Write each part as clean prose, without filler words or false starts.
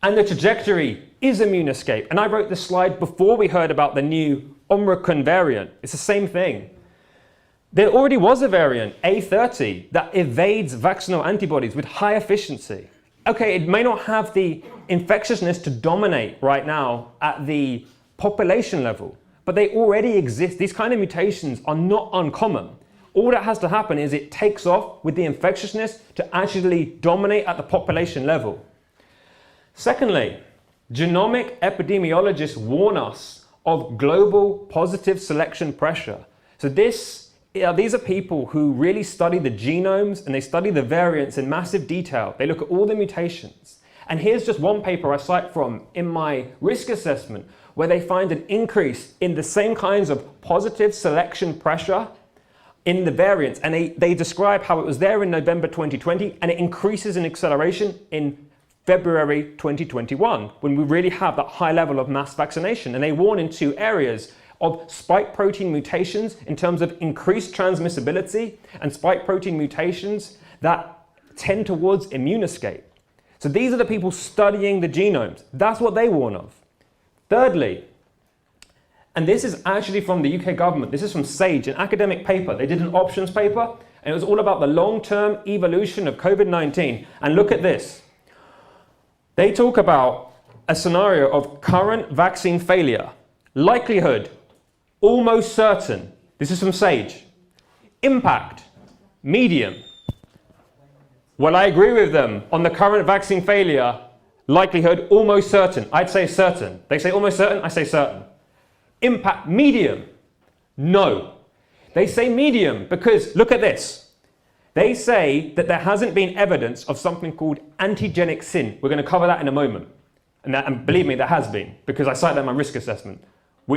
And the trajectory is immune escape. And I wrote this slide before we heard about the new Omicron variant. It's the same thing. There already was a variant, A30, that evades vaccinal antibodies with high efficiency. Okay, it may not have the infectiousness to dominate right now at the population level, but they already exist. These kind of mutations are not uncommon. All that has to happen is it takes off with the infectiousness to actually dominate at the population level. Secondly, genomic epidemiologists warn us of global positive selection pressure. So these are people who really study the genomes and they study the variants in massive detail. They look at all the mutations. And here's just one paper I cite from in my risk assessment where they find an increase in the same kinds of positive selection pressure in the variants. And they describe how it was there in November 2020 and it increases in acceleration in February 2021 when we really have that high level of mass vaccination. And they warn in two areas of spike protein mutations in terms of increased transmissibility and spike protein mutations that tend towards immune escape. So these are the people studying the genomes. That's what they warn of. Thirdly, and this is actually from the UK government, this is from SAGE, an academic paper. They did an options paper and it was all about the long-term evolution of COVID-19. And look at this. They talk about a scenario of current vaccine failure, likelihood, almost certain. This is from SAGE. Impact, medium. Well, I agree with them on the current vaccine failure, likelihood, almost certain. I'd say certain. They say almost certain, I say certain. Impact, medium. No. They say medium because look at this. They say that there hasn't been evidence of something called antigenic sin. We're going to cover that in a moment. And believe me, there has been, because I cite that in my risk assessment.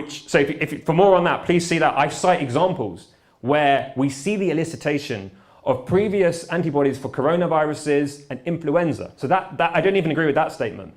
So if for more on that, please see that. I cite examples where we see the elicitation of previous antibodies for coronaviruses and influenza. So that I don't even agree with that statement.